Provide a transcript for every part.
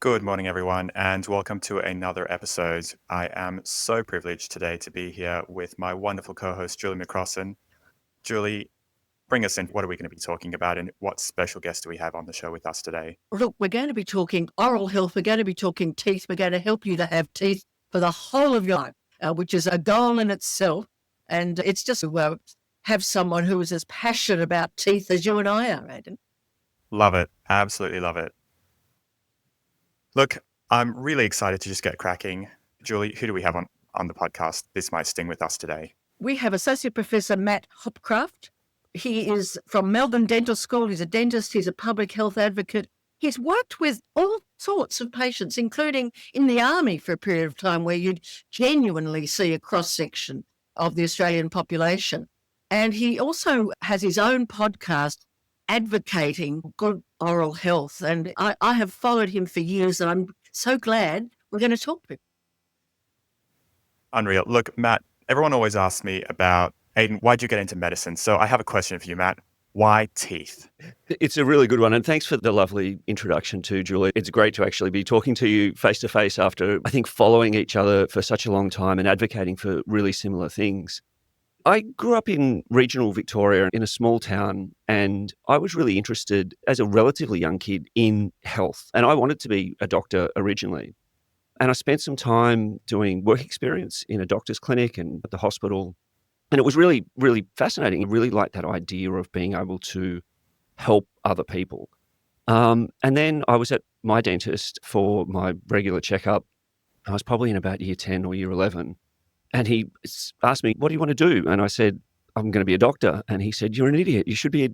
Good morning, everyone, and welcome to another episode. I am so privileged today to be here with my wonderful co host, Julie McCrossan. Julie, bring us in. What are we going to be talking about, and what special guest do we have on the show with us today? Look, we're going to be talking oral health. We're going to be talking teeth. We're going to help you to have teeth for the whole of your life, which is a goal in itself. And it's just to have someone who is as passionate about teeth as you and I are, Aidan. Love it. Absolutely love it. Look, I'm really excited to just get cracking. Julie, who do we have on the podcast? This might sting with us today. We have Associate Professor Matt Hopcraft. He is from Melbourne Dental School. He's a dentist. He's a public health advocate. He's worked with all sorts of patients, including in the army for a period of time where you'd genuinely see a cross-section of the Australian population. And he also has his own podcast advocating good oral health. And I have followed him for years, and I'm so glad we're going to talk to him. Unreal. Look, Matt, everyone always asks me about, Aidan, why'd you get into medicine? So I have a question for you, Matt. Why teeth? It's a really good one. And thanks for the lovely introduction too, Julie. It's great to actually be talking to you face to face after, I think, following each other for such a long time and advocating for really similar things. I grew up in regional Victoria in a small town, and I was really interested as a relatively young kid in health. And I wanted to be a doctor originally. And I spent some time doing work experience in a doctor's clinic and at the hospital. And it was really, really fascinating. I really liked that idea of being able to help other people. And then I was at my dentist for my regular checkup. I was probably in about year 10 or year 11. And he asked me, what do you want to do? And I said, I'm going to be a doctor. And he said, you're an idiot. You should be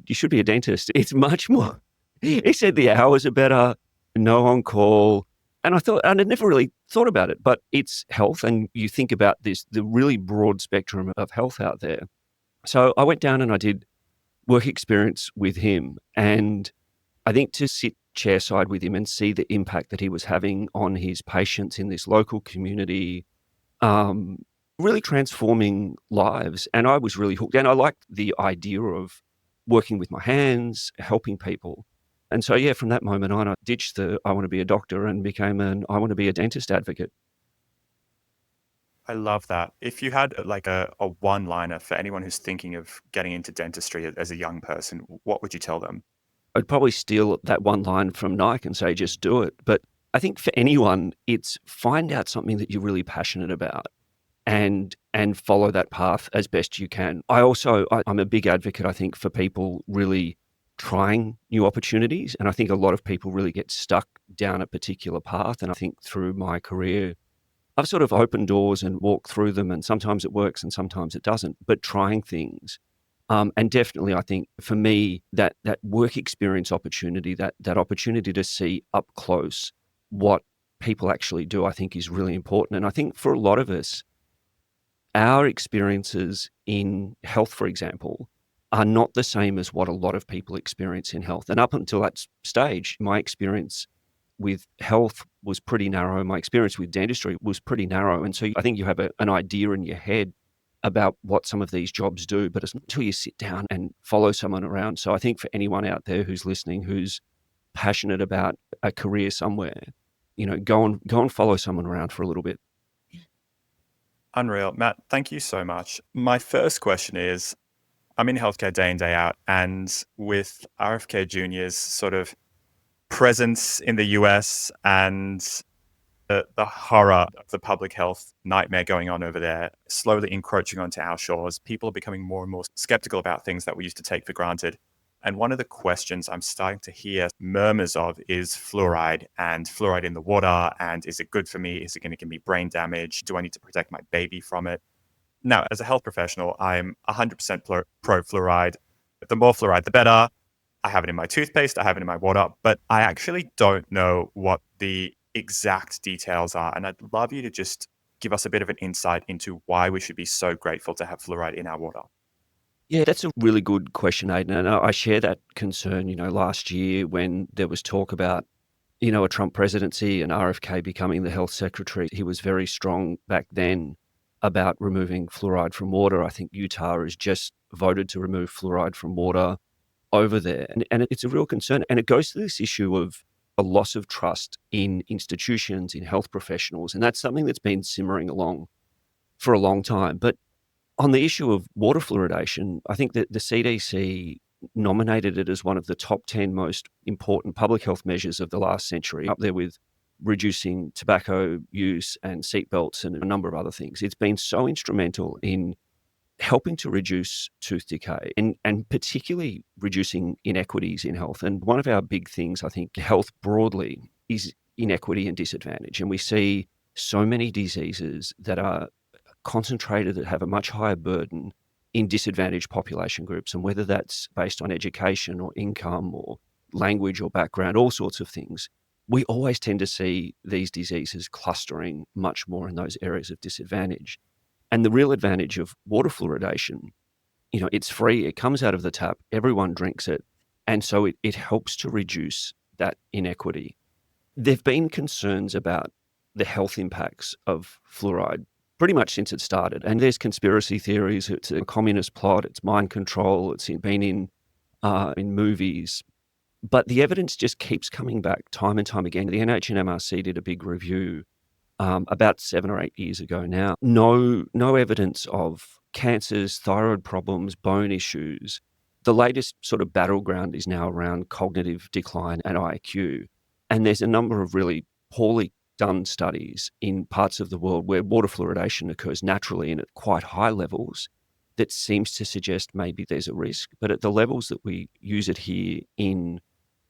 a dentist. It's much more. He said the hours are better, no on call. And I thought, and I'd never really thought about it, but it's health. And you think about the really broad spectrum of health out there. So I went down and I did work experience with him. And I think to sit chairside with him and see the impact that he was having on his patients in this local community, really transforming lives. And I was really hooked. And I liked the idea of working with my hands, helping people. And so, yeah, from that moment on, I ditched the I want to be a doctor and became I want to be a dentist advocate. I love that. If you had like a one-liner for anyone who's thinking of getting into dentistry as a young person, what would you tell them? I'd probably steal that one line from Nike and say, just do it. But I think for anyone, it's find out something that you're really passionate about and follow that path as best you can. I'm a big advocate, I think, for people really trying new opportunities. And I think a lot of people really get stuck down a particular path. And I think through my career, I've sort of opened doors and walked through them, and sometimes it works and sometimes it doesn't, but trying things. And definitely, I think for me, that work experience opportunity, that opportunity to see up close what people actually do, I think is really important. And I think for a lot of us, our experiences in health, for example, are not the same as what a lot of people experience in health. And up until that stage, my experience with health was pretty narrow. My experience with dentistry was pretty narrow. And so I think you have an idea in your head about what some of these jobs do, but it's not until you sit down and follow someone around. So I think for anyone out there who's listening, who's passionate about a career somewhere, go and follow someone around for a little bit. Unreal. Matt, thank you so much. My first question is, I'm in healthcare day in, day out, and with RFK Jr.'s sort of presence in the US and the horror of the public health nightmare going on over there, slowly encroaching onto our shores, people are becoming more and more skeptical about things that we used to take for granted. And one of the questions I'm starting to hear murmurs of is fluoride and fluoride in the water. And is it good for me? Is it going to give me brain damage? Do I need to protect my baby from it? Now, as a health professional, I'm 100% pro fluoride. The more fluoride, the better. I have it in my toothpaste. I have it in my water. But I actually don't know what the exact details are. And I'd love you to just give us a bit of an insight into why we should be so grateful to have fluoride in our water. Yeah, that's a really good question, Aidan. And I share that concern, last year when there was talk about, a Trump presidency and RFK becoming the health secretary. He was very strong back then about removing fluoride from water. I think Utah has just voted to remove fluoride from water over there. And it's a real concern. And it goes to this issue of a loss of trust in institutions, in health professionals, and that's something that's been simmering along for a long time. But on the issue of water fluoridation, I think that the CDC nominated it as one of the top 10 most important public health measures of the last century, up there with reducing tobacco use and seatbelts and a number of other things. It's been so instrumental in helping to reduce tooth decay and particularly reducing inequities in health. And one of our big things, I think, health broadly is inequity and disadvantage. And we see so many diseases that are concentrated, that have a much higher burden in disadvantaged population groups. And whether that's based on education or income or language or background, all sorts of things, we always tend to see these diseases clustering much more in those areas of disadvantage. And the real advantage of water fluoridation, it's free, it comes out of the tap, everyone drinks it. And so it helps to reduce that inequity. There've been concerns about the health impacts of fluoride pretty much since it started. And there's conspiracy theories, it's a communist plot, it's mind control, it's been in movies. But the evidence just keeps coming back time and time again. The NHMRC did a big review about 7 or 8 years ago now. No evidence of cancers, thyroid problems, bone issues. The latest sort of battleground is now around cognitive decline and IQ. And there's a number of really poorly done studies in parts of the world where water fluoridation occurs naturally and at quite high levels that seems to suggest maybe there's a risk. But at the levels that we use it here in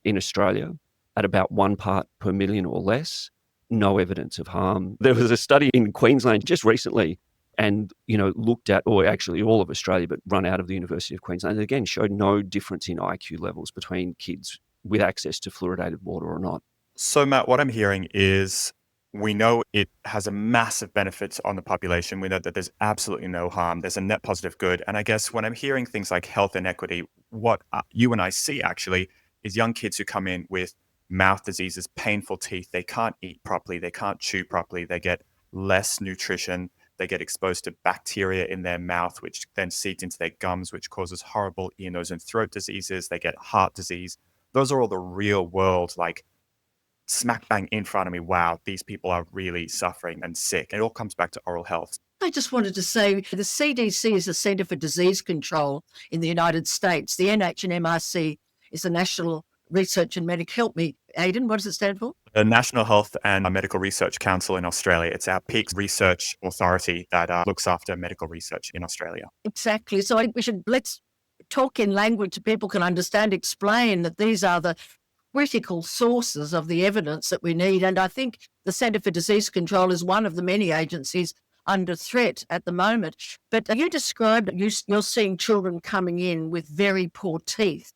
Australia, at about 1 part per million or less, no evidence of harm. There was a study in Queensland just recently and, looked at, or actually all of Australia, but run out of the University of Queensland, and again showed no difference in IQ levels between kids with access to fluoridated water or not. So, Matt, what I'm hearing is we know it has a massive benefit on the population. We know that there's absolutely no harm. There's a net positive good. And I guess when I'm hearing things like health inequity, what you and I see actually is young kids who come in with mouth diseases, painful teeth. They can't eat properly. They can't chew properly. They get less nutrition. They get exposed to bacteria in their mouth, which then seeps into their gums, which causes horrible ear, nose, and throat diseases. They get heart disease. Those are all the real world, like, smack bang in front of me. Wow, these people are really suffering and sick. It all comes back to oral health. I just wanted to say the CDC is the Centre for Disease Control in the United States. The NHMRC is the National Research and Medical... Help me, Aidan, what does it stand for? The National Health and Medical Research Council in Australia. It's our peak research authority that looks after medical research in Australia. Exactly. So let's talk in language that people can understand, explain that these are the critical sources of the evidence that we need. And I think the Centre for Disease Control is one of the many agencies under threat at the moment. But you described you're seeing children coming in with very poor teeth.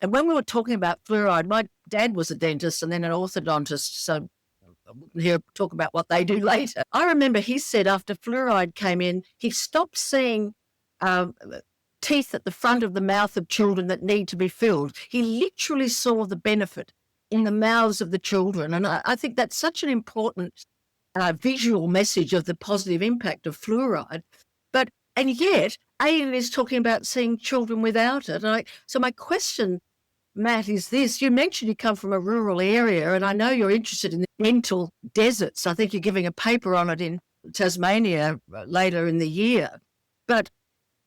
And when we were talking about fluoride, my dad was a dentist and then an orthodontist, so I wouldn't talk about what they do later. I remember he said after fluoride came in, he stopped seeing teeth at the front of the mouth of children that need to be filled. He literally saw the benefit in the mouths of the children. And I think that's such an important visual message of the positive impact of fluoride. And yet, Aidan is talking about seeing children without it. So my question, Matt, is this. You mentioned you come from a rural area, and I know you're interested in the dental deserts. I think you're giving a paper on it in Tasmania later in the year. But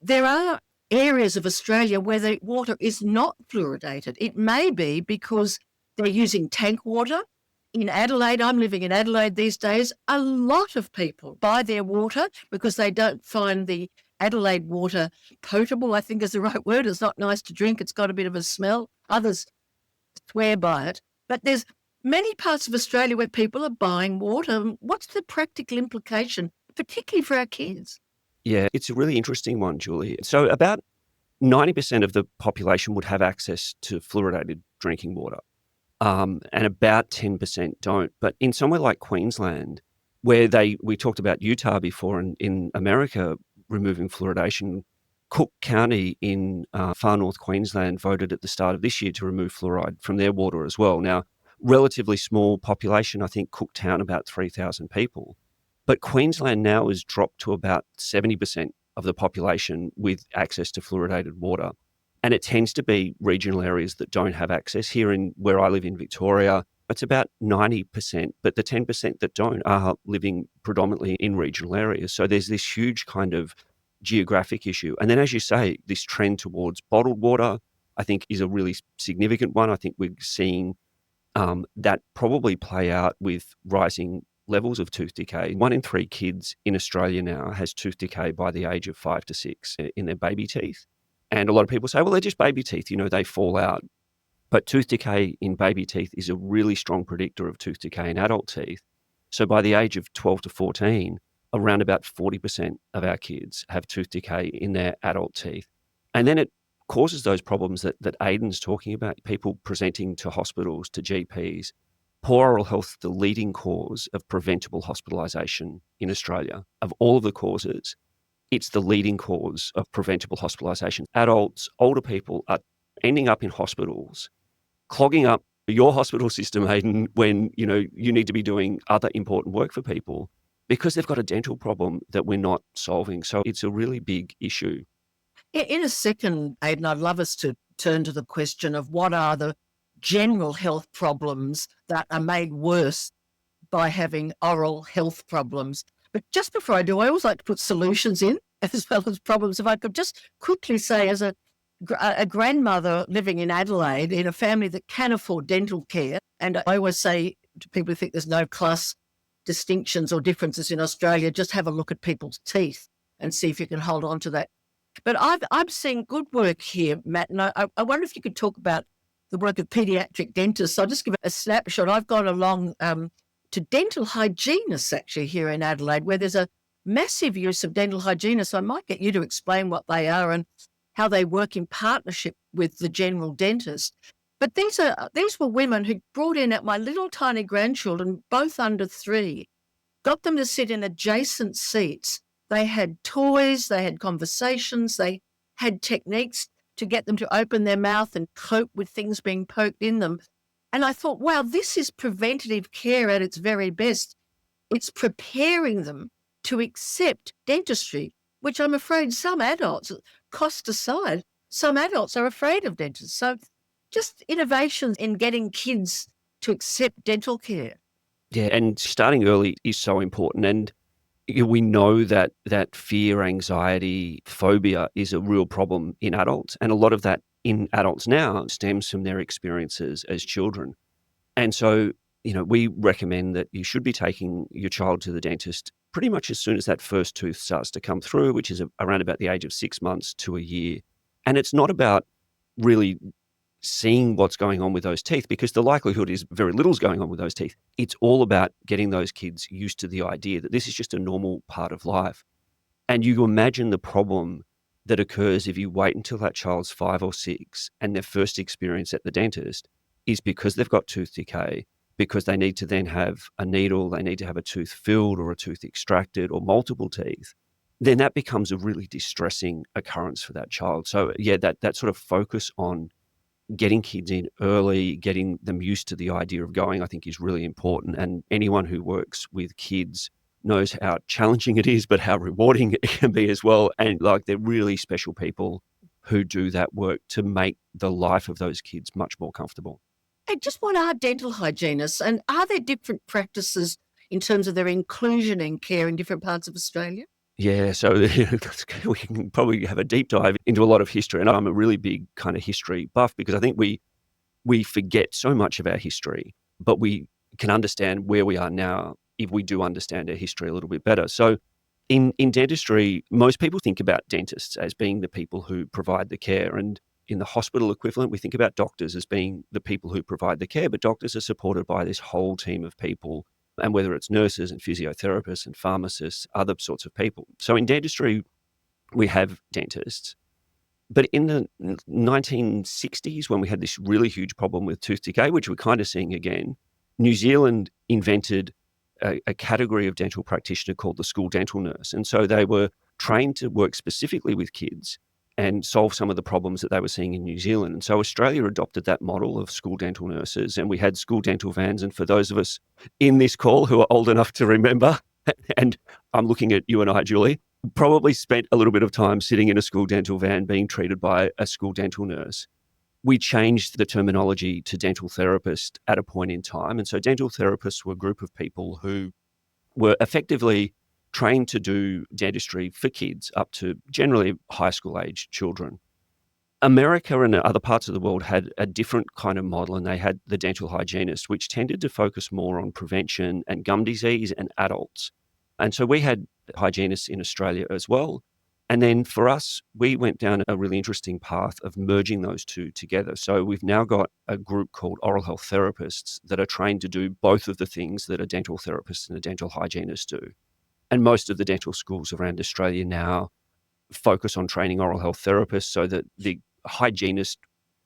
there are areas of Australia where the water is not fluoridated. It may be because they're using tank water. In Adelaide, I'm living in Adelaide these days, a lot of people buy their water because they don't find the Adelaide water potable, I think is the right word. It's not nice to drink. It's got a bit of a smell. Others swear by it. But there's many parts of Australia where people are buying water. What's the practical implication, particularly for our kids? Yeah, it's a really interesting one, Julie. So about 90% of the population would have access to fluoridated drinking water. And about 10% don't. But in somewhere like Queensland, where we talked about Utah before, and in America removing fluoridation, Cook County in far north Queensland voted at the start of this year to remove fluoride from their water as well. Now, relatively small population, I think Cooktown about 3,000 people. But Queensland now has dropped to about 70% of the population with access to fluoridated water. And it tends to be regional areas that don't have access. Here in where I live in Victoria, It's about 90%, but the 10% that don't are living predominantly in regional areas. So there's this huge kind of geographic issue. And then, as you say, this trend towards bottled water, I think, is a really significant one. I think we're seeing that probably play out with rising levels of tooth decay. 1 in 3 kids in Australia now has tooth decay by the age of 5 to 6 in their baby teeth. And a lot of people say, well, they're just baby teeth, they fall out. But tooth decay in baby teeth is a really strong predictor of tooth decay in adult teeth. So by the age of 12 to 14, around about 40% of our kids have tooth decay in their adult teeth. And then it causes those problems that Aidan's talking about, people presenting to hospitals, to GPs. Poor oral health, the leading cause of preventable hospitalisation in Australia. Of all of the causes, it's the leading cause of preventable hospitalisation. Adults, older people are ending up in hospitals, clogging up your hospital system, Aidan, when you need to be doing other important work for people because they've got a dental problem that we're not solving. So it's a really big issue. In a second, Aidan, I'd love us to turn to the question of what are the general health problems that are made worse by having oral health problems. But just before I do, I always like to put solutions in as well as problems. If I could just quickly say, as a grandmother living in Adelaide in a family that can afford dental care, and I always say to people who think there's no class distinctions or differences in Australia, just have a look at people's teeth and see if you can hold on to that. But I'm seeing good work here, Matt, and I wonder if you could talk about the work of paediatric dentists. I'll just give a snapshot. I've gone along to dental hygienists actually here in Adelaide, where there's a massive use of dental hygienists. I might get you to explain what they are and how they work in partnership with the general dentist. But these were women who brought in my little tiny grandchildren, both under 3, got them to sit in adjacent seats. They had toys, they had conversations, they had techniques to get them to open their mouth and cope with things being poked in them. And I thought, wow, this is preventative care at its very best. It's preparing them to accept dentistry, which I'm afraid some adults, cost aside, some adults are afraid of dentists. So just innovations in getting kids to accept dental care. Yeah, and starting early is so important. And we know that fear, anxiety, phobia is a real problem in adults. And a lot of that in adults now stems from their experiences as children. And so, we recommend that you should be taking your child to the dentist pretty much as soon as that first tooth starts to come through, which is around about the age of 6 months to a year. And it's not about really seeing what's going on with those teeth, because the likelihood is very little's going on with those teeth. It's all about getting those kids used to the idea that this is just a normal part of life. And you imagine the problem that occurs if you wait until that child's 5 or 6 and their first experience at the dentist is because they've got tooth decay, because they need to then have a needle, they need to have a tooth filled or a tooth extracted or multiple teeth. Then that becomes a really distressing occurrence for that child. So yeah, that sort of focus on getting kids in early, getting them used to the idea of going, I think is really important. And anyone who works with kids knows how challenging it is, but how rewarding it can be as well. And they're really special people who do that work to make the life of those kids much more comfortable. And just what are dental hygienists, and are there different practices in terms of their inclusion in care in different parts of Australia? Yeah, so we can probably have a deep dive into a lot of history. And I'm a really big kind of history buff because I think we forget so much of our history, but we can understand where we are now if we do understand our history a little bit better. So in dentistry, most people think about dentists as being the people who provide the care. And in the hospital equivalent, we think about doctors as being the people who provide the care, but doctors are supported by this whole team of people. And whether it's nurses and physiotherapists and pharmacists, other sorts of people. So in dentistry, we have dentists. But in the 1960s, when we had this really huge problem with tooth decay, which we're kind of seeing again, New Zealand invented a category of dental practitioner called the school dental nurse. And so they were trained to work specifically with kids and solve some of the problems that they were seeing in New Zealand. And so Australia adopted that model of school dental nurses, and we had school dental vans. And for those of us in this call who are old enough to remember, and I'm looking at you and I, Julie, probably spent a little bit of time sitting in a school dental van being treated by a school dental nurse. we changed the terminology to dental therapist at a point in time. And so dental therapists were a group of people who were effectively trained to do dentistry for kids up to generally high school age children. America and other parts of the world had a different kind of model, and they had the dental hygienist, which tended to focus more on prevention and gum disease and adults. And so we had hygienists in Australia as well. And then for us, we went down a really interesting path of merging those two together. So we've now got a group called oral health therapists that are trained to do both of the things that a dental therapist and a dental hygienist do. And most of the dental schools around Australia now focus on training oral health therapists so that the hygienist,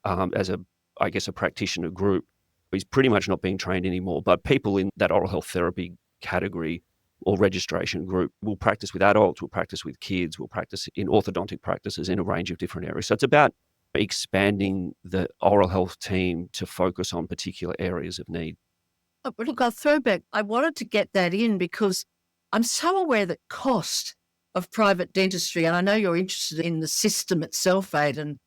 as a practitioner group, is pretty much not being trained anymore. But people in that oral health therapy category or registration group will practice with adults, will practice with kids, will practice in orthodontic practices in a range of different areas. So it's about expanding the oral health team to focus on particular areas of need. Oh, but look, I'll throw back. I wanted to get that in because I'm so aware that cost of private dentistry, and I know you're interested in the system itself, Aidan,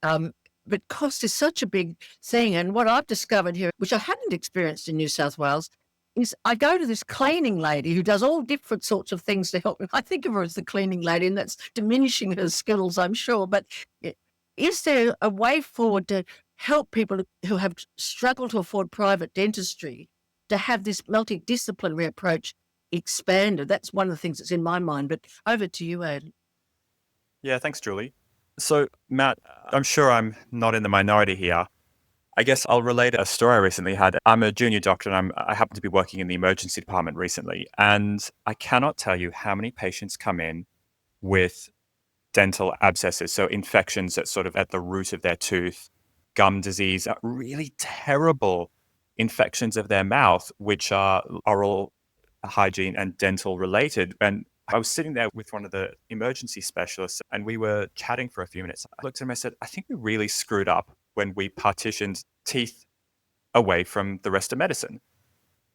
but cost is such a big thing. And what I've discovered here, which I hadn't experienced in New South Wales, is I go to this cleaning lady who does all different sorts of things to help me. I think of her as the cleaning lady, and that's diminishing her skills, I'm sure. But is there a way forward to help people who have struggled to afford private dentistry to have this multidisciplinary approach expanded? That's one of the things that's in my mind. But over to you, Aidan. Yeah, thanks, Julie. So, Matt, I'm sure I'm not in the minority here. I guess I'll relate a story I recently had. I'm a junior doctor and I happen to be working in the emergency department recently. And I cannot tell you how many patients come in with dental abscesses, so infections at sort of at the root of their tooth, gum disease, really terrible infections of their mouth, which are oral hygiene and dental related. And I was sitting there with one of the emergency specialists and we were chatting for a few minutes. I looked at him and I said, I think we really screwed up when we partitioned teeth away from the rest of medicine,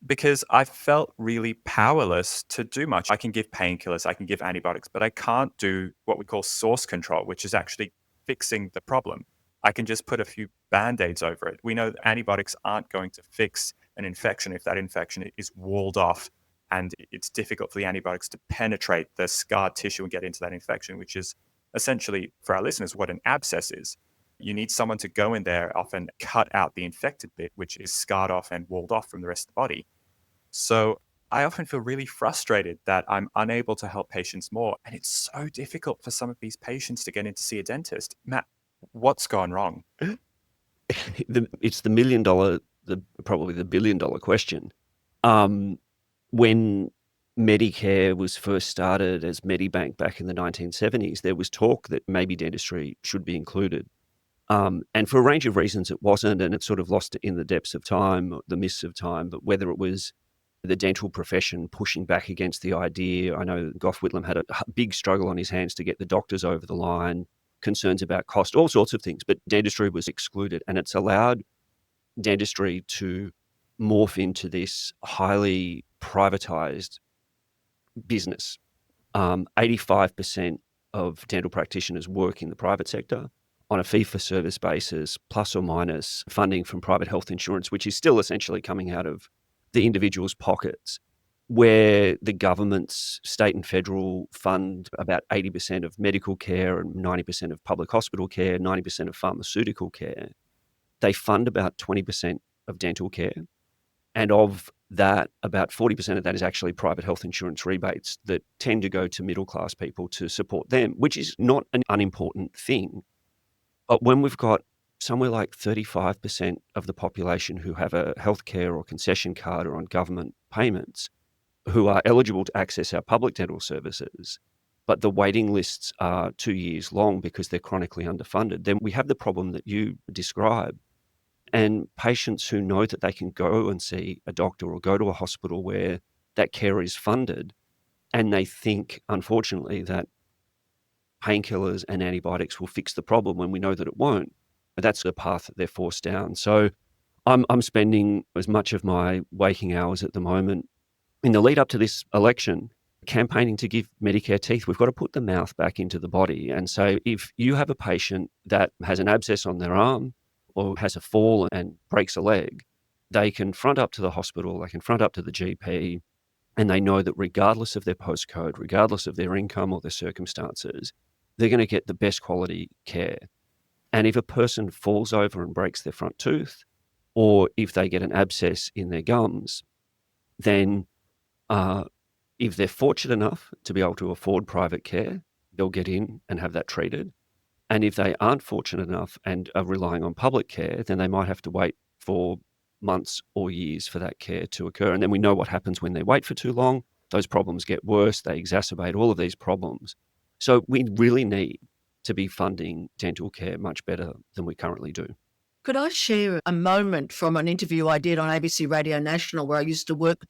because I felt really powerless to do much. I can give painkillers, I can give antibiotics, but I can't do what we call source control, which is actually fixing the problem. I can just put a few Band-Aids over it. We know that antibiotics aren't going to fix an infection if that infection is walled off and it's difficult for the antibiotics to penetrate the scarred tissue and get into that infection, which is essentially, for our listeners, what an abscess is. You need someone to go in there, often cut out the infected bit, which is scarred off and walled off from the rest of the body. So I often feel really frustrated that I'm unable to help patients more. And it's so difficult for some of these patients to get in to see a dentist. Matt, what's gone wrong? It's the $1 million, probably the $1 billion question. When Medicare was first started as Medibank back in the 1970s, there was talk that maybe dentistry should be included. And for a range of reasons, it wasn't, and it sort of lost in the depths of time, the mists of time. But whether it was the dental profession pushing back against the idea, I know Gough Whitlam had a big struggle on his hands to get the doctors over the line, concerns about cost, all sorts of things. But dentistry was excluded, and it's allowed dentistry to morph into this highly privatized business. 85% of dental practitioners work in the private sector on a fee-for-service basis, plus or minus funding from private health insurance, which is still essentially coming out of the individual's pockets, where the governments, state and federal, fund about 80% of medical care and 90% of public hospital care, 90% of pharmaceutical care. They fund about 20% of dental care. And of that, about 40% of that is actually private health insurance rebates that tend to go to middle-class people to support them, which is not an unimportant thing. But when we've got somewhere like 35% of the population who have a healthcare or concession card or on government payments who are eligible to access our public dental services, but the waiting lists are 2 years long because they're chronically underfunded, then we have the problem that you describe. And patients who know that they can go and see a doctor or go to a hospital where that care is funded, and they think, unfortunately, that painkillers and antibiotics will fix the problem when we know that it won't. But that's the path that they're forced down. So I'm spending as much of my waking hours at the moment in the lead up to this election campaigning to give Medicare teeth. We've got to put the mouth back into the body. And so if you have a patient that has an abscess on their arm or has a fall and breaks a leg, they can front up to the hospital, they can front up to the GP, and they know that regardless of their postcode, regardless of their income or their circumstances, they're going to get the best quality care. And if a person falls over and breaks their front tooth, or if they get an abscess in their gums, then if they're fortunate enough to be able to afford private care, they'll get in and have that treated. And if they aren't fortunate enough and are relying on public care, then they might have to wait for months or years for that care to occur. And then we know what happens when they wait for too long. Those problems get worse. They exacerbate all of these problems. So we really need to be funding dental care much better than we currently do. Could I share a moment from an interview I did on ABC Radio National where I used to work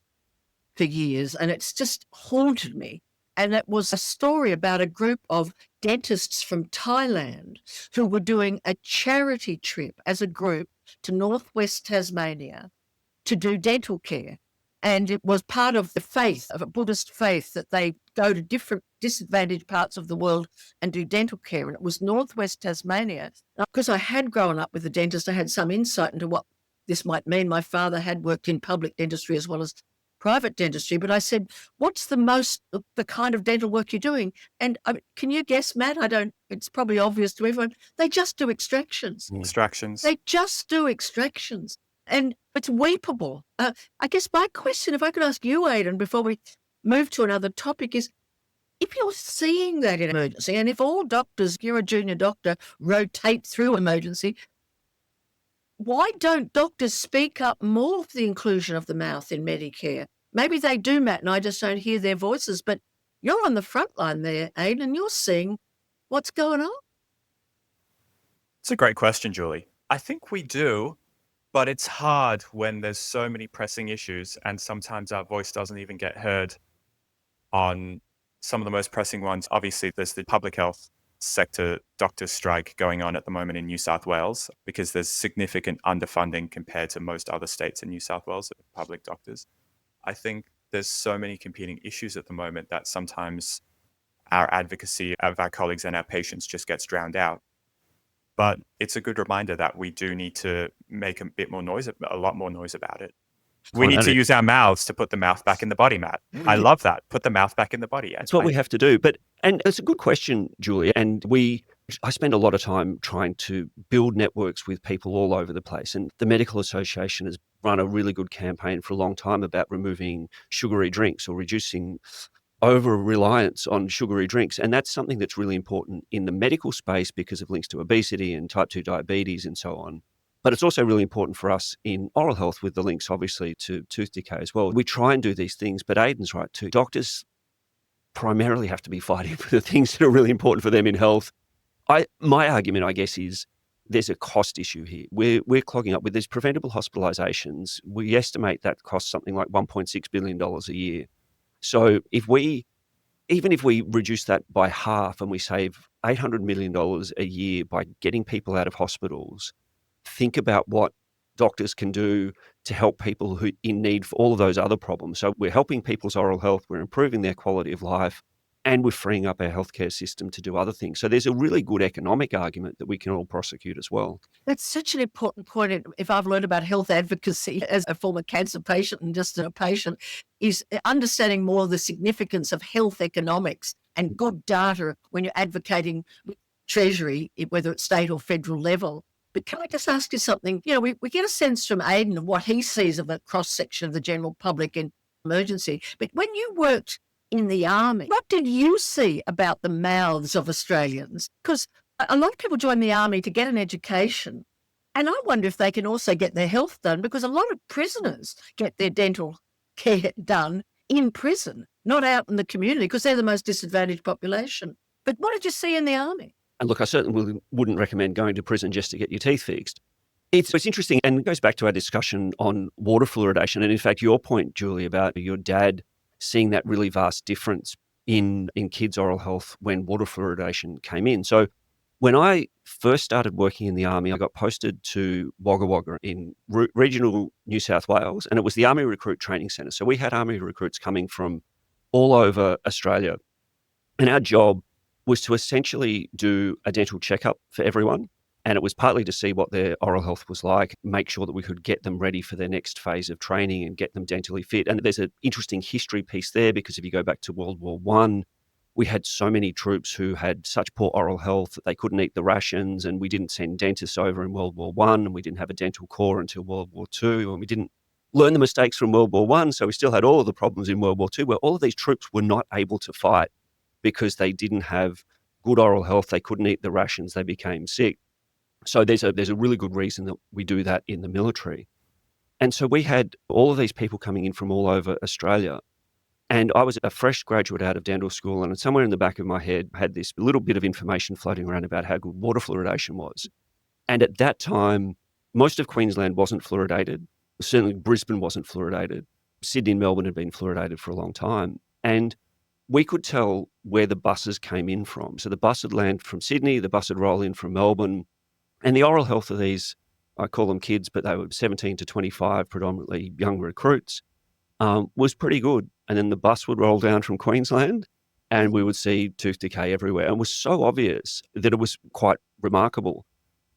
for years, and it's just haunted me. And it was a story about a group of dentists from Thailand who were doing a charity trip as a group to northwest Tasmania to do dental care. And it was part of the faith, of a Buddhist faith, that they go to different disadvantaged parts of the world and do dental care. And it was northwest Tasmania. Because I had grown up with a dentist, I had some insight into what this might mean. My father had worked in public dentistry as well as private dentistry. But I said, what's the kind of dental work you're doing? And can you guess, Matt? It's probably obvious to everyone. They just do extractions. Extractions. They just do extractions. And it's weepable. I guess my question, if I could ask you, Aidan, before we move to another topic, is if you're seeing that in emergency, and if all doctors, you're a junior doctor, rotate through emergency, why don't doctors speak up more for the inclusion of the mouth in Medicare? Maybe they do, Matt, and I just don't hear their voices, but you're on the front line there, Aidan, and you're seeing what's going on. It's a great question, Julie. I think we do. But it's hard when there's so many pressing issues, and sometimes our voice doesn't even get heard on some of the most pressing ones. Obviously, there's the public health sector doctors' strike going on at the moment in New South Wales because there's significant underfunding compared to most other states in New South Wales of public doctors. I think there's so many competing issues at the moment that sometimes our advocacy of our colleagues and our patients just gets drowned out. But it's a good reminder that we do need to make a lot more noise about it. We need to use our mouths to put the mouth back in the body, Matt. I love that. Put the mouth back in the body. That's what we have to do. And it's a good question, Julia. And I spend a lot of time trying to build networks with people all over the place. And the Medical Association has run a really good campaign for a long time about removing sugary drinks or reducing over-reliance on sugary drinks. And that's something that's really important in the medical space because of links to obesity and type 2 diabetes and so on. But it's also really important for us in oral health with the links, obviously, to tooth decay as well. We try and do these things, but Aidan's right too. Doctors primarily have to be fighting for the things that are really important for them in health. My argument, I guess, is there's a cost issue here. We're clogging up with these preventable hospitalizations. We estimate that costs something like $1.6 billion a year. So even if we reduce that by half and we save $800 million a year by getting people out of hospitals, think about what doctors can do to help people who in need for all of those other problems. So we're helping people's oral health, we're improving their quality of life, and we're freeing up our healthcare system to do other things. So there's a really good economic argument that we can all prosecute as well. That's such an important point. If I've learned about health advocacy as a former cancer patient and just a patient, is understanding more of the significance of health economics and good data when you're advocating with Treasury, whether it's state or federal level. But can I just ask you something? We get a sense from Aidan of what he sees of a cross-section of the general public in emergency. But when you worked in the army, what did you see about the mouths of Australians? Because a lot of people join the army to get an education. And I wonder if they can also get their health done, because a lot of prisoners get their dental care done in prison, not out in the community, because they're the most disadvantaged population. But what did you see in the army? And look, I certainly wouldn't recommend going to prison just to get your teeth fixed. It's interesting, and it goes back to our discussion on water fluoridation. And in fact, your point, Julie, about your dad seeing that really vast difference in kids' oral health when water fluoridation came in. So when I first started working in the Army, I got posted to Wagga Wagga in regional New South Wales, and it was the Army Recruit Training Centre. So we had Army recruits coming from all over Australia, and our job was to essentially do a dental checkup for everyone And it was partly to see what their oral health was like, make sure that we could get them ready for their next phase of training and get them dentally fit. And there's an interesting history piece there, because if you go back to World War One, we had so many troops who had such poor oral health that they couldn't eat the rations, and we didn't send dentists over in World War One, and we didn't have a dental corps until World War Two, and we didn't learn the mistakes from World War One, so we still had all of the problems in World War Two, where all of these troops were not able to fight because they didn't have good oral health, they couldn't eat the rations, they became sick. So there's a really good reason that we do that in the military. And so we had all of these people coming in from all over Australia. And I was a fresh graduate out of dental school, and somewhere in the back of my head had this little bit of information floating around about how good water fluoridation was. And at that time, most of Queensland wasn't fluoridated. Certainly Brisbane wasn't fluoridated. Sydney and Melbourne had been fluoridated for a long time. And we could tell where the buses came in from. So the bus would land from Sydney, the bus would roll in from Melbourne. And the oral health of these, I call them kids, but they were 17 to 25, predominantly young recruits, was pretty good. And then the bus would roll down from Queensland and we would see tooth decay everywhere. And it was so obvious that it was quite remarkable.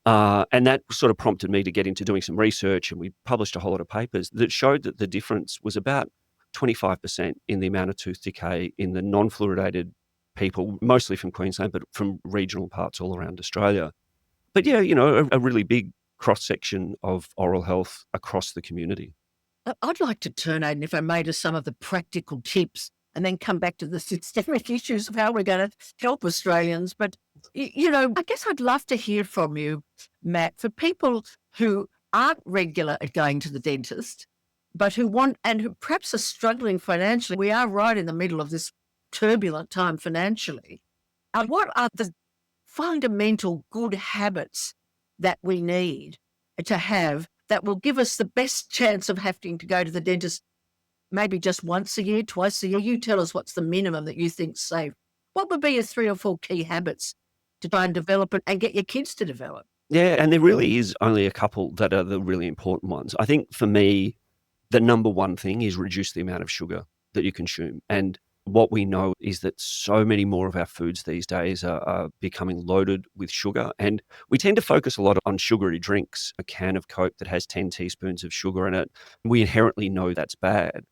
And that sort of prompted me to get into doing some research, and we published a whole lot of papers that showed that the difference was about 25% in the amount of tooth decay in the non-fluoridated people, mostly from Queensland, but from regional parts all around Australia. But yeah, a really big cross-section of oral health across the community. I'd like to turn, Aidan, if I may, to some of the practical tips and then come back to the systemic issues of how we're going to help Australians. But, I guess I'd love to hear from you, Matt, for people who aren't regular at going to the dentist, but who want and who perhaps are struggling financially. We are right in the middle of this turbulent time financially. What are the fundamental good habits that we need to have that will give us the best chance of having to go to the dentist maybe just once a year, twice a year? You tell us what's the minimum that you think's safe. What would be your 3 or 4 key habits to try and develop it and get your kids to develop? Yeah, and there really is only a couple that are the really important ones. I think for me, the number one thing is reduce the amount of sugar that you consume. And what we know is that so many more of our foods these days are becoming loaded with sugar. And we tend to focus a lot on sugary drinks. A can of Coke that has 10 teaspoons of sugar in it, we inherently know that's bad.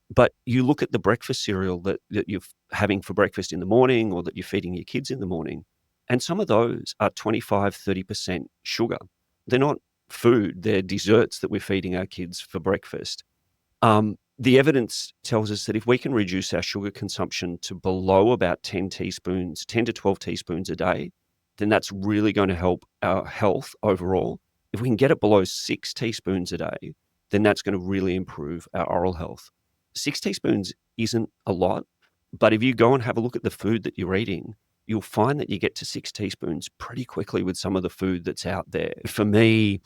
But you look at the breakfast cereal that you're having for breakfast in the morning, or that you're feeding your kids in the morning, and some of those are 25, 30% sugar. They're not food, they're desserts that we're feeding our kids for breakfast. The evidence tells us that if we can reduce our sugar consumption to below about 10 to 12 teaspoons a day, then that's really going to help our health overall. If we can get it below 6 teaspoons a day, then that's going to really improve our oral health. 6 teaspoons isn't a lot, but if you go and have a look at the food that you're eating, you'll find that you get to 6 teaspoons pretty quickly with some of the food that's out there. For me,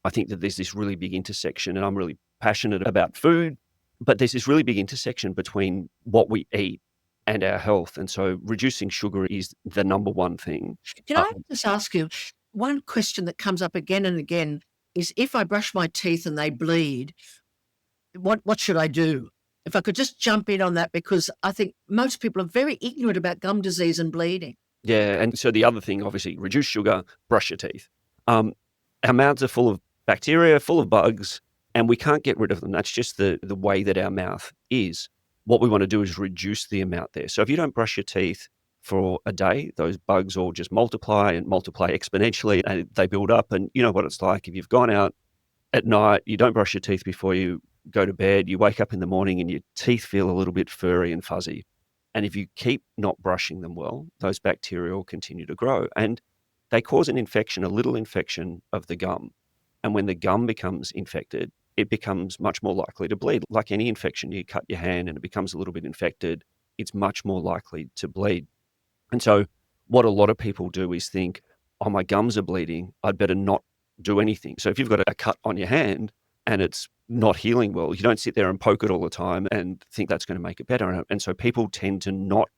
I think that there's this really big intersection, and I'm really passionate about food, but there's this really big intersection between what we eat and our health. And so reducing sugar is the number one thing. Can I just ask you, one question that comes up again and again is, if I brush my teeth and they bleed, what should I do? If I could just jump in on that, because I think most people are very ignorant about gum disease and bleeding. Yeah, and so the other thing, obviously, reduce sugar, brush your teeth. Our mouths are full of bacteria, full of bugs, and we can't get rid of them. That's just the way that our mouth is. What we want to do is reduce the amount there. So if you don't brush your teeth for a day, those bugs all just multiply exponentially, and they build up. And you know what it's like if you've gone out at night, you don't brush your teeth before you go to bed, you wake up in the morning and your teeth feel a little bit furry and fuzzy. And if you keep not brushing them well, those bacteria will continue to grow, and they cause an infection, a little infection of the gum. And when the gum becomes infected, it becomes much more likely to bleed. Like any infection, you cut your hand and it becomes a little bit infected, it's much more likely to bleed. And so what a lot of people do is think, oh, my gums are bleeding, I'd better not do anything. So if you've got a cut on your hand and it's not healing well, you don't sit there and poke it all the time and think that's going to make it better. And so people tend to not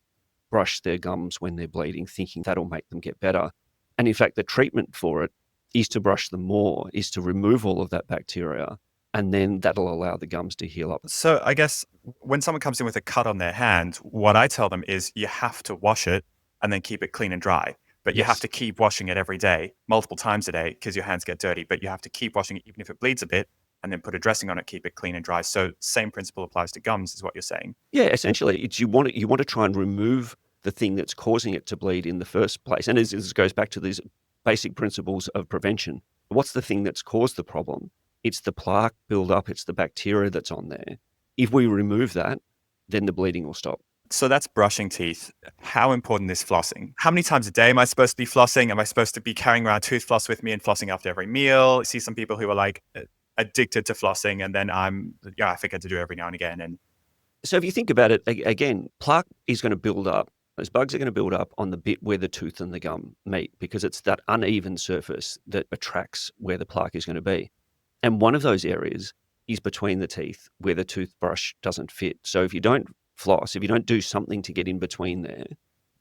brush their gums when they're bleeding, thinking that'll make them get better. And in fact, the treatment for it is to brush them more, is to remove all of that bacteria, and then that'll allow the gums to heal up. So I guess when someone comes in with a cut on their hand, what I tell them is you have to wash it and then keep it clean and dry. but you have Yes. to keep washing it every day, multiple times a day, because your hands get dirty, but you have to keep washing it even if it bleeds a bit, and then put a dressing on it, keep it clean and dry. So same principle applies to gums, is what you're saying. Yeah, essentially, it's you want to try and remove the thing that's causing it to bleed in the first place. And this goes back to these basic principles of prevention. What's the thing that's caused the problem? It's the plaque buildup, it's the bacteria that's on there. If we remove that, then the bleeding will stop. So that's brushing teeth. How important is flossing? How many times a day am I supposed to be flossing? Am I supposed to be carrying around tooth floss with me and flossing after every meal? I see some people who are like addicted to flossing, and then I forget to do it every now and again. And So if you think about it, again, plaque is going to build up. Those bugs are going to build up on the bit where the tooth and the gum meet because it's that uneven surface that attracts where the plaque is going to be. And one of those areas is between the teeth where the toothbrush doesn't fit. So if you don't floss, if you don't do something to get in between there,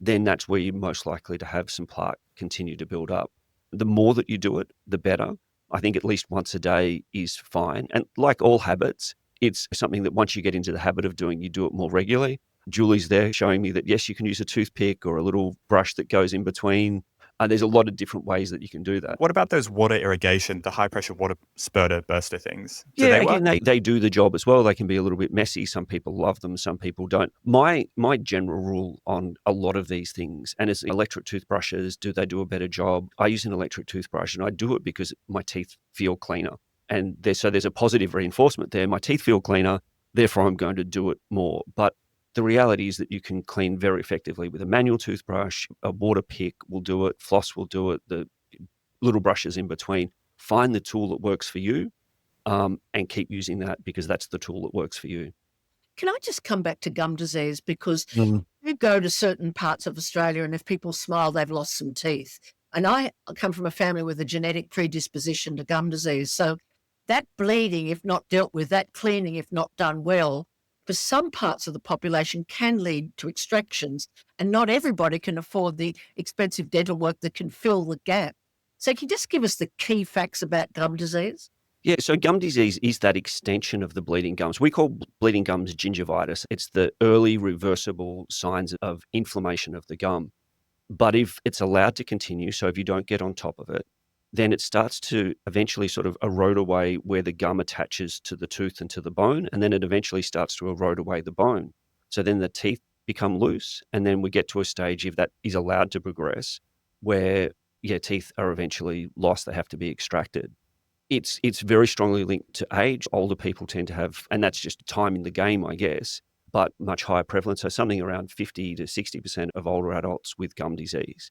then that's where you're most likely to have some plaque continue to build up. The more that you do it, the better. I think at least once a day is fine. And like all habits, it's something that once you get into the habit of doing, you do it more regularly. Julie's there showing me that, yes, you can use a toothpick or a little brush that goes in between. There's a lot of different ways that you can do that. what about those water irrigation, the high pressure water spurter burster things? Do Yeah, they work? again, they do the job as well. They can be a little bit messy. Some people love them, some people don't. My general rule on a lot of these things, and as electric toothbrushes, do they do a better job? I use an electric toothbrush and I do it because my teeth feel cleaner. And there's a positive reinforcement there. My teeth feel cleaner, therefore I'm going to do it more. But the reality is that you can clean very effectively with a manual toothbrush. A water pick will do it. Floss will do it. The little brushes in between. Find the tool that works for you and keep using that because that's the tool that works for you. Can I just come back to gum disease? Because you go to certain parts of Australia and if people smile, they've lost some teeth. And I come from a family with a genetic predisposition to gum disease. So that bleeding, if not dealt with, that cleaning, if not done well, for some parts of the population can lead to extractions. And not everybody can afford the expensive dental work that can fill the gap. So can you just give us the key facts about gum disease? Yeah, so gum disease is that extension of the bleeding gums. We call bleeding gums gingivitis. It's the early reversible signs of inflammation of the gum. But if it's allowed to continue, so if you don't get on top of it, then it starts to eventually sort of erode away where the gum attaches to the tooth and to the bone, and then it eventually starts to erode away the bone. So then the teeth become loose, and then we get to a stage, if that is allowed to progress, where teeth are eventually lost, they have to be extracted. It's very strongly linked to age. Older people tend to have, and that's just time in the game, I guess, but much higher prevalence. So something around 50 to 60% of older adults with gum disease.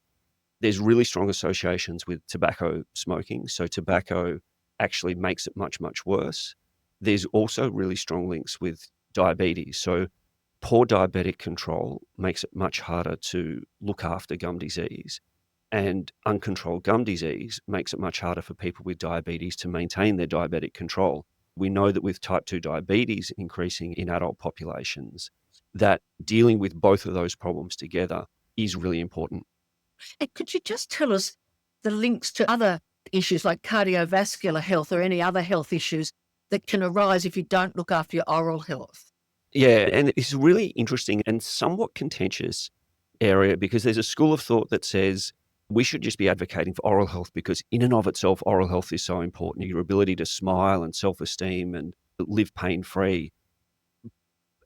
There's really strong associations with tobacco smoking. So tobacco actually makes it much, much worse. There's also really strong links with diabetes. So poor diabetic control makes it much harder to look after gum disease. And uncontrolled gum disease makes it much harder for people with diabetes to maintain their diabetic control. We know that with type 2 diabetes increasing in adult populations, that dealing with both of those problems together is really important. And could you just tell us the links to other issues like cardiovascular health or any other health issues that can arise if you don't look after your oral health? Yeah, and it's a really interesting and somewhat contentious area because there's a school of thought that says we should just be advocating for oral health because in and of itself, oral health is so important. Your ability to smile and self-esteem and live pain-free.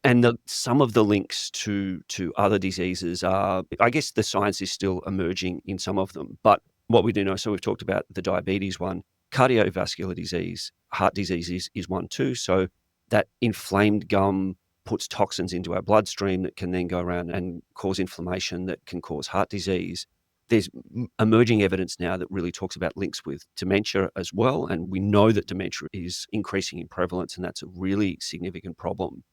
And some of the links to other diseases are, I guess the science is still emerging in some of them. But what we do know, so we've talked about the diabetes one, cardiovascular disease, heart disease is one too. So that inflamed gum puts toxins into our bloodstream that can then go around and cause inflammation that can cause heart disease. There's emerging evidence now that really talks about links with dementia as well. And we know that dementia is increasing in prevalence, and that's a really significant problem.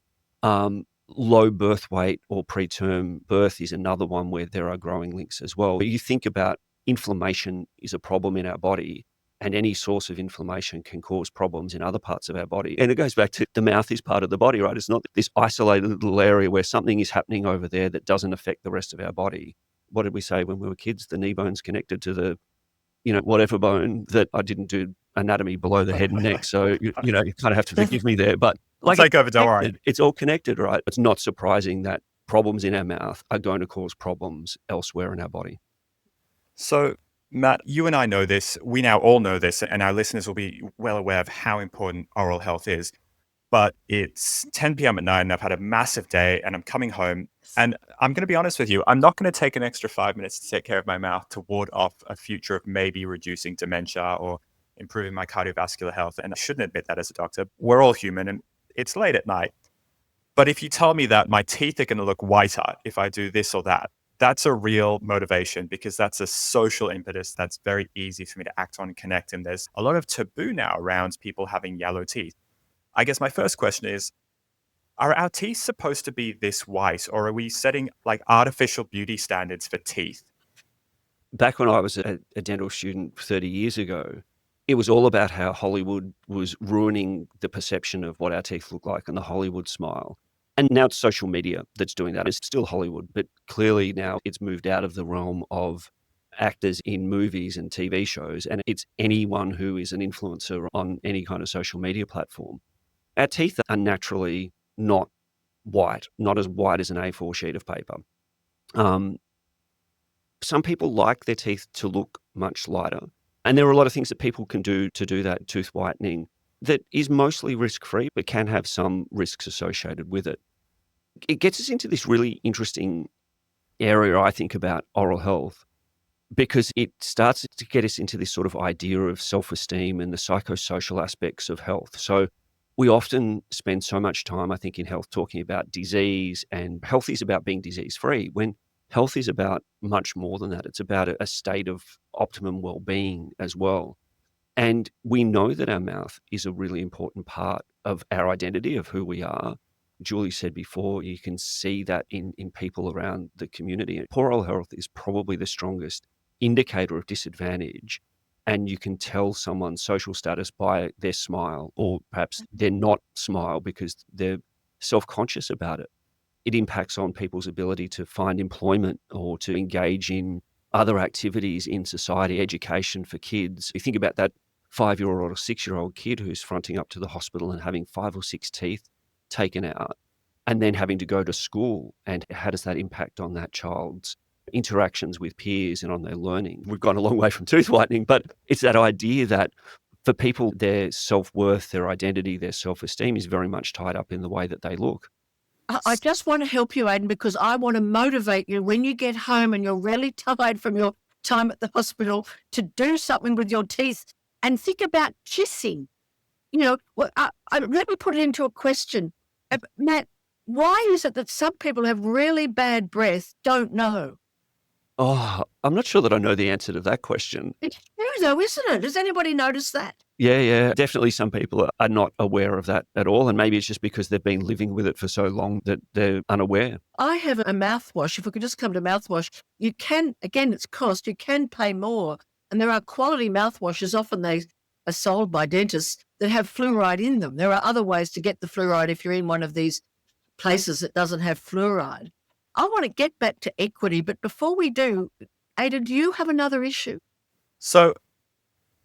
Low birth weight or preterm birth is another one where there are growing links as well. You think about inflammation is a problem in our body, and any source of inflammation can cause problems in other parts of our body. And it goes back to the mouth is part of the body, right? It's not this isolated little area where something is happening over there that doesn't affect the rest of our body. What did we say when we were kids? The knee bone's connected to the, whatever bone that I didn't do anatomy below the head and neck. So, you kind of have to forgive me there. But Take over, don't worry. It's all connected, right? It's not surprising that problems in our mouth are going to cause problems elsewhere in our body. So, Matt, you and I know this. We now all know this, and our listeners will be well aware of how important oral health is. But it's 10 p.m. at night, and I've had a massive day, and I'm coming home. And I'm going to be honest with you, I'm not going to take an extra 5 minutes to take care of my mouth to ward off a future of maybe reducing dementia or improving my cardiovascular health. And I shouldn't admit that as a doctor. We're all human, and it's late at night. But if you tell me that my teeth are going to look whiter if I do this or that, that's a real motivation because that's a social impetus that's very easy for me to act on and connect. And there's a lot of taboo now around people having yellow teeth. I guess my first question is, are our teeth supposed to be this white, or are we setting like artificial beauty standards for teeth? Back when I was a dental student 30 years ago, it was all about how Hollywood was ruining the perception of what our teeth look like and the Hollywood smile. And now it's social media that's doing that. It's still Hollywood, but clearly now it's moved out of the realm of actors in movies and TV shows, and it's anyone who is an influencer on any kind of social media platform. Our teeth are naturally not white, not as white as an A4 sheet of paper. Some people like their teeth to look much lighter. And there are a lot of things that people can do to do that tooth whitening that is mostly risk-free, but can have some risks associated with it. It gets us into this really interesting area, I think, about oral health, because it starts to get us into this sort of idea of self-esteem and the psychosocial aspects of health. So we often spend so much time, I think, in health talking about disease, and health is about being disease-free, when health is about much more than that. It's about a state of optimum well-being as well. And we know that our mouth is a really important part of our identity, of who we are. Julie said before, you can see that in people around the community. Poor oral health is probably the strongest indicator of disadvantage. And you can tell someone's social status by their smile, or perhaps their not smile because they're self-conscious about it. It impacts on people's ability to find employment or to engage in other activities in society, education for kids. You think about that 5-year-old or 6-year-old kid who's fronting up to the hospital and having 5 or 6 teeth taken out, and then having to go to school, and how does that impact on that child's interactions with peers and on their learning? We've gone a long way from tooth whitening, but it's that idea that for people, their self-worth, their identity, their self-esteem is very much tied up in the way that they look. I just want to help you, Aidan, because I want to motivate you when you get home and you're really tired from your time at the hospital to do something with your teeth and think about kissing. Let me put it into a question. Matt, why is it that some people have really bad breath don't know? Oh, I'm not sure that I know the answer to that question. It's true though, isn't it? Does anybody notice that? Yeah. Definitely some people are not aware of that at all. And maybe it's just because they've been living with it for so long that they're unaware. I have a mouthwash. If we could just come to mouthwash, you can, again, it's cost, you can pay more. And there are quality mouthwashes. Often they are sold by dentists that have fluoride in them. There are other ways to get the fluoride if you're in one of these places that doesn't have fluoride. I want to get back to equity, but before we do, Ada, do you have another issue? So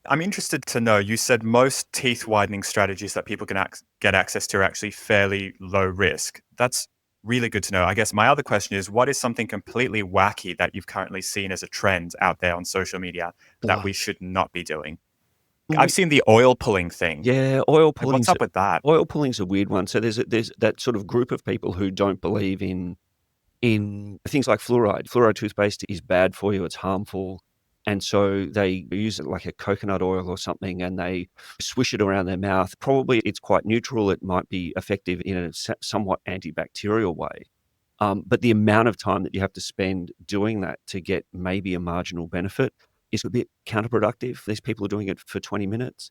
I'm interested to know, you said most teeth whitening strategies that people can get access to are actually fairly low risk. That's really good to know. I guess my other question is, what is something completely wacky that you've currently seen as a trend out there on social media that we should not be doing? I've seen the oil pulling thing. Yeah, oil pulling. What's up with that? Oil pulling's a weird one. So there's that sort of group of people who don't believe in things like fluoride. Fluoride toothpaste is bad for you. It's harmful. And so they use it like a coconut oil or something, and they swish it around their mouth. Probably it's quite neutral. It might be effective in a somewhat antibacterial way. But the amount of time that you have to spend doing that to get maybe a marginal benefit is a bit counterproductive. These people are doing it for 20 minutes.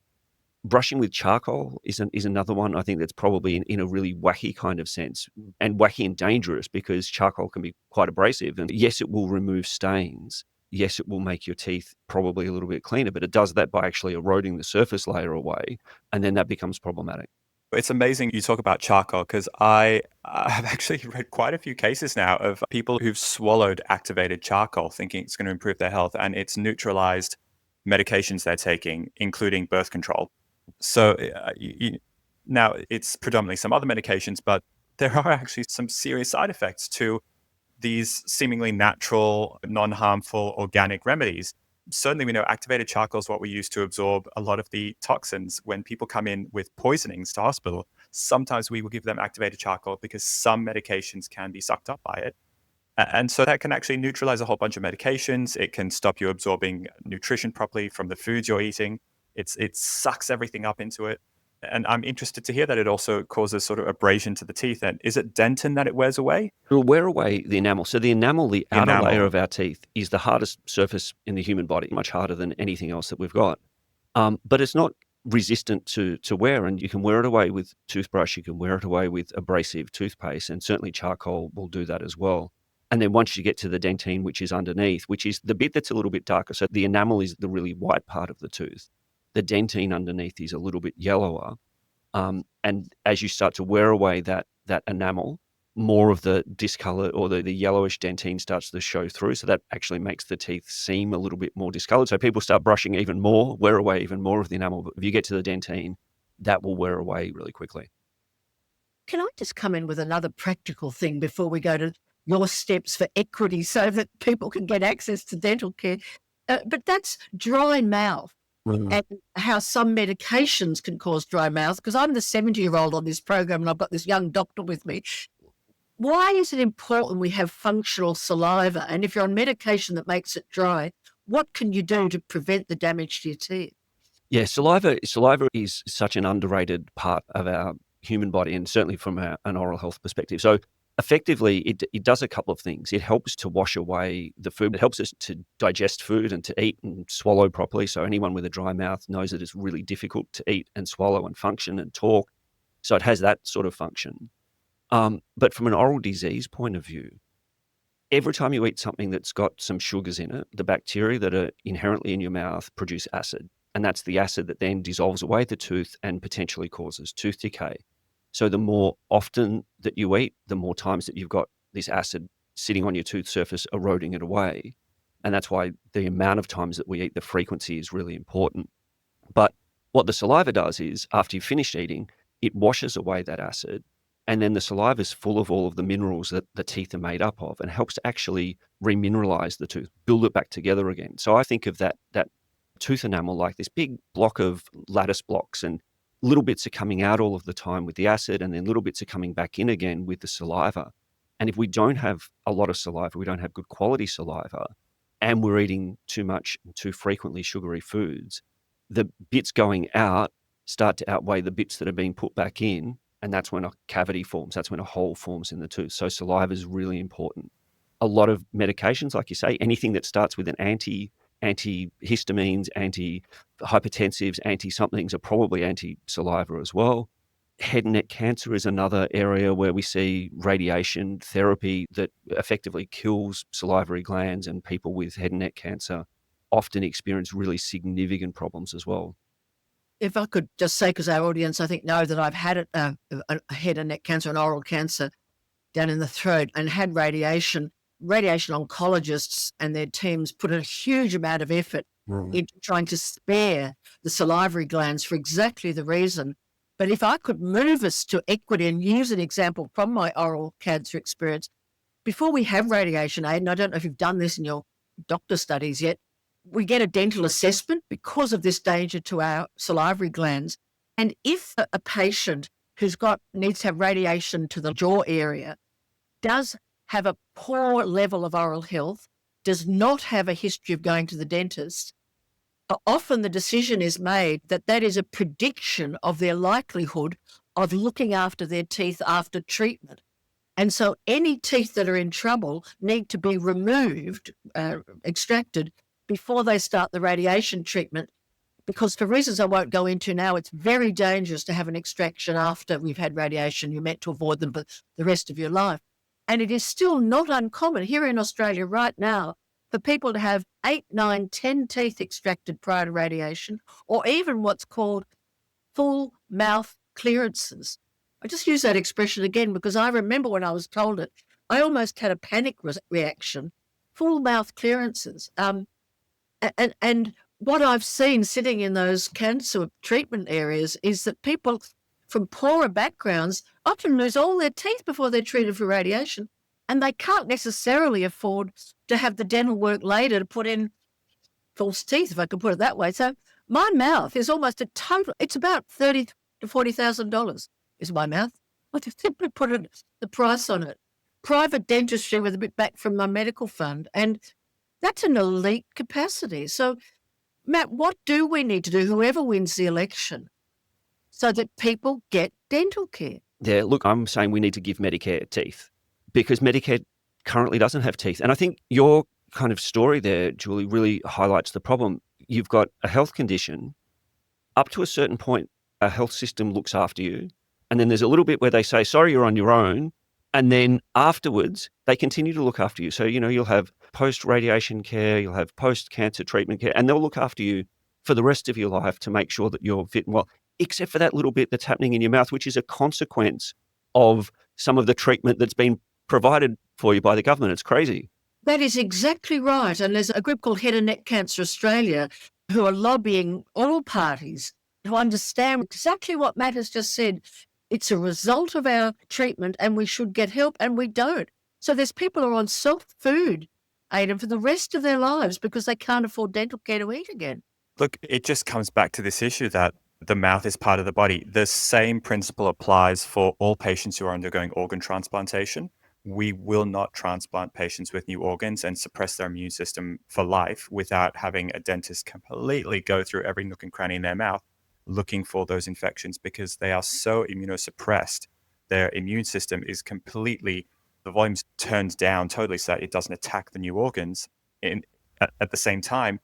Brushing with charcoal is another one, I think, that's probably in a really wacky kind of sense, and wacky and dangerous because charcoal can be quite abrasive. And yes, it will remove stains. Yes, it will make your teeth probably a little bit cleaner, but it does that by actually eroding the surface layer away, and then that becomes problematic. It's amazing you talk about charcoal because I have actually read quite a few cases now of people who've swallowed activated charcoal thinking it's going to improve their health, and it's neutralized medications they're taking, including birth control. So now it's predominantly some other medications, but there are actually some serious side effects to these seemingly natural, non-harmful organic remedies. Certainly, we know activated charcoal is what we use to absorb a lot of the toxins. When people come in with poisonings to hospital, sometimes we will give them activated charcoal because some medications can be sucked up by it. And so that can actually neutralize a whole bunch of medications. It can stop you absorbing nutrition properly from the foods you're eating. It sucks everything up into it. And I'm interested to hear that it also causes sort of abrasion to the teeth. And is it dentin that it wears away? It'll wear away the enamel. So the enamel, the outer Enamel. layer of our teeth, is the hardest surface in the human body, much harder than anything else that we've got. But it's not resistant to wear, and you can wear it away with toothbrush, you can wear it away with abrasive toothpaste, and certainly charcoal will do that as well. And then once you get to the dentine, which is underneath, which is the bit that's a little bit darker, so the enamel is the really white part of the tooth. The dentine underneath is a little bit yellower. And as you start to wear away that enamel, more of the discolor or the yellowish dentine starts to show through. So that actually makes the teeth seem a little bit more discolored. So people start brushing even more, wear away even more of the enamel. But if you get to the dentine, that will wear away really quickly. Can I just come in with another practical thing before we go to your steps for equity so that people can get access to dental care? But that's dry mouth. And how some medications can cause dry mouth, because I'm the 70-year-old on this program and I've got this young doctor with me. Why is it important we have functional saliva? And if you're on medication that makes it dry, what can you do to prevent the damage to your teeth? Yeah, saliva is such an underrated part of our human body, and certainly from an oral health perspective. So effectively, it does a couple of things. It helps to wash away the food. It helps us to digest food and to eat and swallow properly. So anyone with a dry mouth knows that it's really difficult to eat and swallow and function and talk. So it has that sort of function. But from an oral disease point of view, every time you eat something that's got some sugars in it, the bacteria that are inherently in your mouth produce acid. And that's the acid that then dissolves away the tooth and potentially causes tooth decay. So the more often that you eat, the more times that you've got this acid sitting on your tooth surface, eroding it away. And that's why the amount of times that we eat, the frequency is really important. But what the saliva does is, after you've finished eating, it washes away that acid. And then the saliva is full of all of the minerals that the teeth are made up of, and helps to actually remineralize the tooth, build it back together again. So I think of that tooth enamel like this big block of lattice blocks, and little bits are coming out all of the time with the acid, and then little bits are coming back in again with the saliva. And if we don't have a lot of saliva, we don't have good quality saliva, and we're eating too much and too frequently sugary foods, the bits going out start to outweigh the bits that are being put back in, and that's when a cavity forms. That's when a hole forms in the tooth. So saliva is really important. A lot of medications, like you say, anything that starts with an antihistamines, antihypertensives, anti-somethings are probably anti-saliva as well. Head and neck cancer is another area where we see radiation therapy that effectively kills salivary glands, and people with head and neck cancer often experience really significant problems as well. If I could just say, because our audience, I think, know that I've had a head and neck cancer and oral cancer down in the throat and had radiation. Radiation oncologists and their teams put a huge amount of effort into trying to spare the salivary glands for exactly the reason. But if I could move us to equity and use an example from my oral cancer experience, before we have radiation, Aidan, I don't know if you've done this in your doctor studies yet, we get a dental assessment because of this danger to our salivary glands. And if a patient needs to have radiation to the jaw area does have a poor level of oral health, does not have a history of going to the dentist, often the decision is made that is a prediction of their likelihood of looking after their teeth after treatment. And so any teeth that are in trouble need to be removed, extracted, before they start the radiation treatment, because for reasons I won't go into now, it's very dangerous to have an extraction after we've had radiation. You're meant to avoid them for the rest of your life. And it is still not uncommon here in Australia right now for people to have 8, 9, 10 teeth extracted prior to radiation, or even what's called full mouth clearances. I just use that expression again because I remember when I was told it, I almost had a panic reaction. Full mouth clearances. And what I've seen sitting in those cancer treatment areas is that people from poorer backgrounds often lose all their teeth before they're treated for radiation. and they can't necessarily afford to have the dental work later to put in false teeth, if I could put it that way. So my mouth is almost a total, it's about $30,000 to $40,000 is my mouth. I just simply the price on it. Private dentistry with a bit back from my medical fund, and that's an elite capacity. So, Matt, what do we need to do, whoever wins the election, so that people get dental care? Yeah, look, I'm saying we need to give Medicare teeth because Medicare currently doesn't have teeth. And I think your kind of story there, Julie, really highlights the problem. You've got a health condition. Up to a certain point, a health system looks after you. And then there's a little bit where they say, sorry, you're on your own. And then afterwards, they continue to look after you. So, you'll have post-radiation care, you'll have post-cancer treatment care, and they'll look after you for the rest of your life to make sure that you're fit and well, except for that little bit that's happening in your mouth, which is a consequence of some of the treatment that's been provided for you by the government. It's crazy. That is exactly right. And there's a group called Head and Neck Cancer Australia who are lobbying all parties to understand exactly what Matt has just said. It's a result of our treatment and we should get help, and we don't. So there's people who are on self-food, Aidan, for the rest of their lives because they can't afford dental care to eat again. Look, it just comes back to this issue that the mouth is part of the body. The same principle applies for all patients who are undergoing organ transplantation. We will not transplant patients with new organs and suppress their immune system for life without having a dentist completely go through every nook and cranny in their mouth looking for those infections, because they are so immunosuppressed. Their immune system is completely, the volume's turned down totally so that it doesn't attack the new organs. At the same time,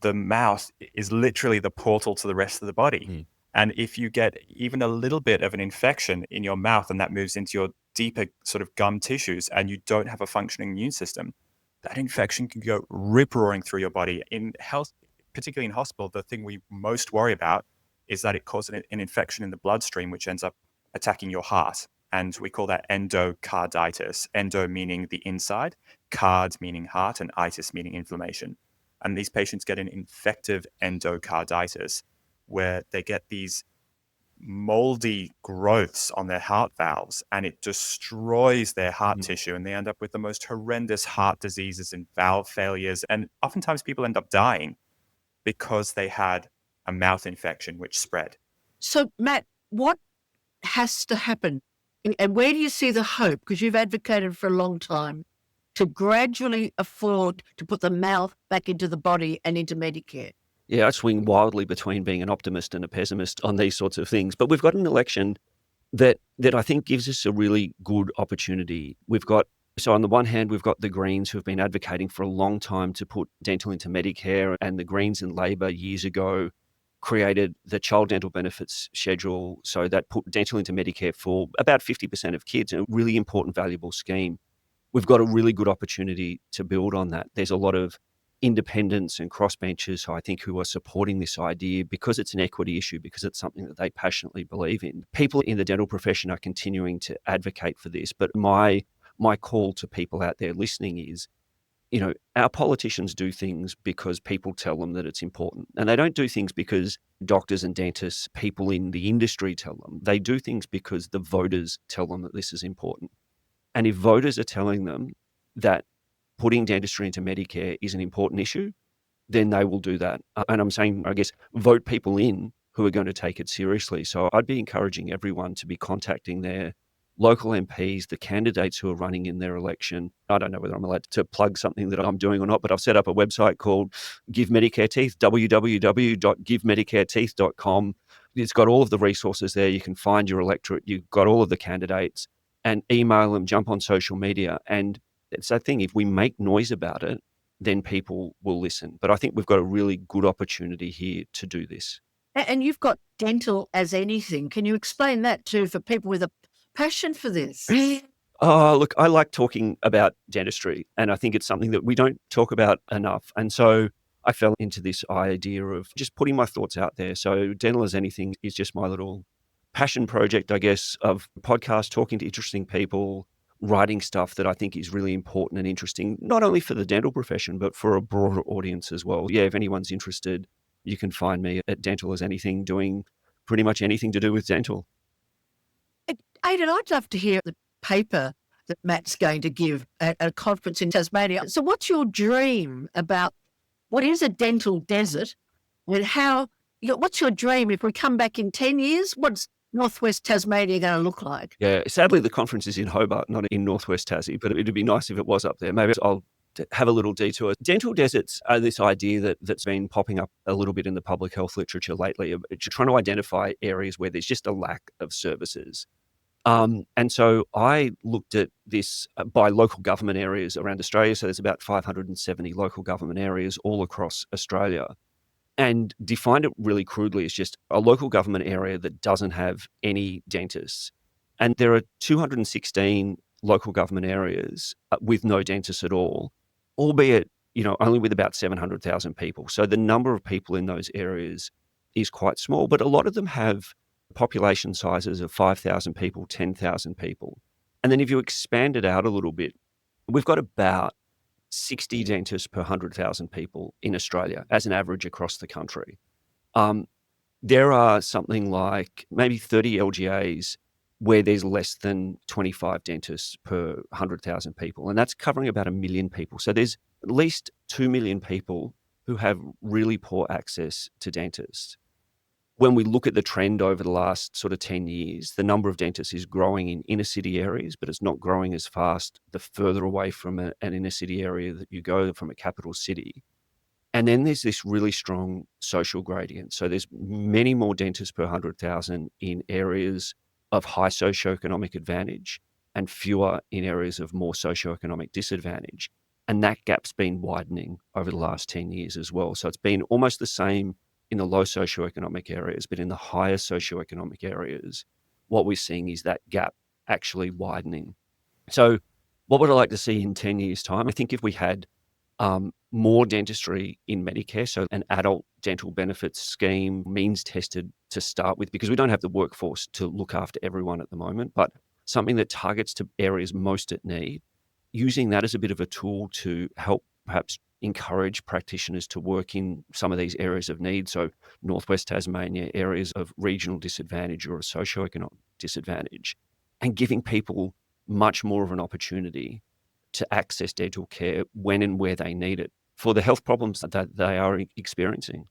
the mouth is literally the portal to the rest of the body. Mm. And if you get even a little bit of an infection in your mouth and that moves into your deeper sort of gum tissues and you don't have a functioning immune system, that infection can go rip-roaring through your body. In health, particularly in hospital, the thing we most worry about is that it causes an infection in the bloodstream, which ends up attacking your heart. And we call that endocarditis. Endo meaning the inside, card meaning heart, and itis meaning inflammation. And these patients get an infective endocarditis where they get these moldy growths on their heart valves and it destroys their heart tissue, and they end up with the most horrendous heart diseases and valve failures. And oftentimes people end up dying because they had a mouth infection which spread. So, Matt, what has to happen? And where do you see the hope? Because you've advocated for a long time to gradually afford to put the mouth back into the body and into Medicare. Yeah, I swing wildly between being an optimist and a pessimist on these sorts of things. But we've got an election that I think gives us a really good opportunity. So on the one hand, we've got the Greens who have been advocating for a long time to put dental into Medicare, and the Greens and Labor years ago created the Child Dental Benefits Schedule, so that put dental into Medicare for about 50% of kids, a really important, valuable scheme. We've got a really good opportunity to build on that. There's a lot of independents and crossbenchers, I think, who are supporting this idea because it's an equity issue, because it's something that they passionately believe in. People in the dental profession are continuing to advocate for this, but my call to people out there listening is, our politicians do things because people tell them that it's important. And they don't do things because doctors and dentists, people in the industry tell them. They do things because the voters tell them that this is important. And if voters are telling them that putting dentistry into Medicare is an important issue, then they will do that. And I'm saying, I guess, vote people in who are going to take it seriously. So I'd be encouraging everyone to be contacting their local MPs, the candidates who are running in their election. I don't know whether I'm allowed to plug something that I'm doing or not, but I've set up a website called Give Medicare Teeth, www.givemedicareteeth.com. It's got all of the resources there. You can find your electorate. You've got all of the candidates, and email them, jump on social media. And it's that thing, if we make noise about it, then people will listen. But I think we've got a really good opportunity here to do this. And you've got dental as anything. Can you explain that too for people with a passion for this? Oh, look, I like talking about dentistry, and I think it's something that we don't talk about enough. And so I fell into this idea of just putting my thoughts out there. So Dental as Anything is just my little passion project, I guess, of podcast, talking to interesting people, writing stuff that I think is really important and interesting, not only for the dental profession, but for a broader audience as well. Yeah, if anyone's interested, you can find me at Dental as Anything, doing pretty much anything to do with dental. Aidan, I'd love to hear the paper that Matt's going to give at a conference in Tasmania. So what's your dream about what is a dental desert and what's your dream if we come back in 10 years? What's Northwest Tasmania going to look like? Yeah, sadly, the conference is in Hobart, not in Northwest Tassie, but it'd be nice if it was up there. Maybe I'll have a little detour. Dental deserts are this idea that's been popping up a little bit in the public health literature lately. You're trying to identify areas where there's just a lack of services. And so I looked at this by local government areas around Australia. So there's about 570 local government areas all across Australia, and defined it really crudely as just a local government area that doesn't have any dentists. And there are 216 local government areas with no dentists at all, albeit, only with about 700,000 people. So the number of people in those areas is quite small, but a lot of them have population sizes of 5,000 people, 10,000 people. And then if you expand it out a little bit, we've got about 60 dentists per 100,000 people in Australia as an average across the country. There are something like maybe 30 LGAs where there's less than 25 dentists per 100,000 people, and that's covering about 1 million people. So there's at least 2 million people who have really poor access to dentists. When we look at the trend over the last sort of 10 years, the number of dentists is growing in inner city areas, but it's not growing as fast the further away from an inner city area that you go from a capital city. And then there's this really strong social gradient. So there's many more dentists per 100,000 in areas of high socioeconomic advantage and fewer in areas of more socioeconomic disadvantage. And that gap's been widening over the last 10 years as well. So it's been almost the same in the low socioeconomic areas, but in the higher socioeconomic areas, what we're seeing is that gap actually widening. So what would I like to see in 10 years' time? I think if we had more dentistry in Medicare, so an adult dental benefits scheme, means tested to start with, because we don't have the workforce to look after everyone at the moment, but something that targets to areas most at need, using that as a bit of a tool to help perhaps encourage practitioners to work in some of these areas of need. So Northwest Tasmania, areas of regional disadvantage or a socioeconomic disadvantage, and giving people much more of an opportunity to access dental care when and where they need it for the health problems that they are experiencing.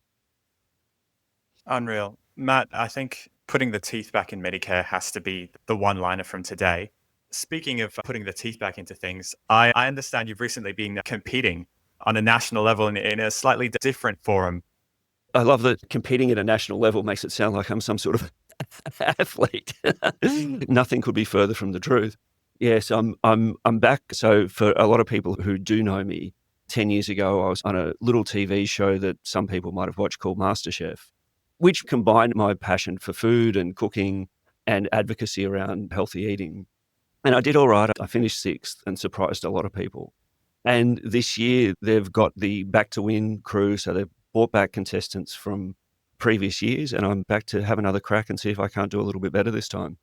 Unreal. Matt, I think putting the teeth back in Medicare has to be the one-liner from today. Speaking of putting the teeth back into things, I understand you've recently been competing on a national level in a slightly different forum. I love that competing at a national level makes it sound like I'm some sort of athlete. Nothing could be further from the truth. Yes, I'm back. So for a lot of people who do know me, 10 years ago, I was on a little TV show that some people might have watched called MasterChef, which combined my passion for food and cooking and advocacy around healthy eating. And I did all right. I finished 6th and surprised a lot of people. And this year, they've got the Back to Win crew. So they've brought back contestants from previous years, and I'm back to have another crack and see if I can't do a little bit better this time.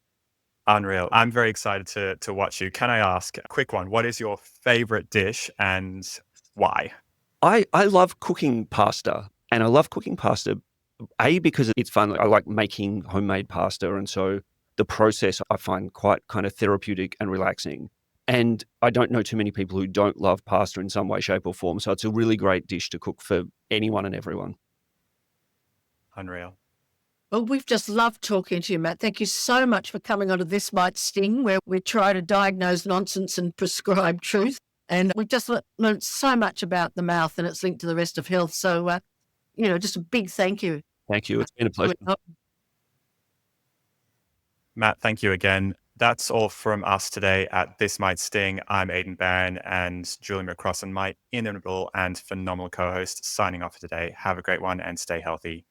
Unreal. I'm very excited to watch you. Can I ask a quick one? What is your favorite dish and why? I love cooking pasta, and I love cooking pasta, because it's fun. I like making homemade pasta, and so the process I find quite kind of therapeutic and relaxing. And I don't know too many people who don't love pasta in some way, shape or form. So it's a really great dish to cook for anyone and everyone. Unreal. Well, we've just loved talking to you, Matt. Thank you so much for coming on to This Might Sting, where we try to diagnose nonsense and prescribe truth. And we've just learned so much about the mouth and its link to the rest of health. So, just a big thank you. Thank you. It's been a pleasure. Matt, thank you again. That's all from us today at This Might Sting. I'm Aidan Barron, and Julie McCrossan, my inimitable and phenomenal co-host, signing off for today. Have a great one and stay healthy.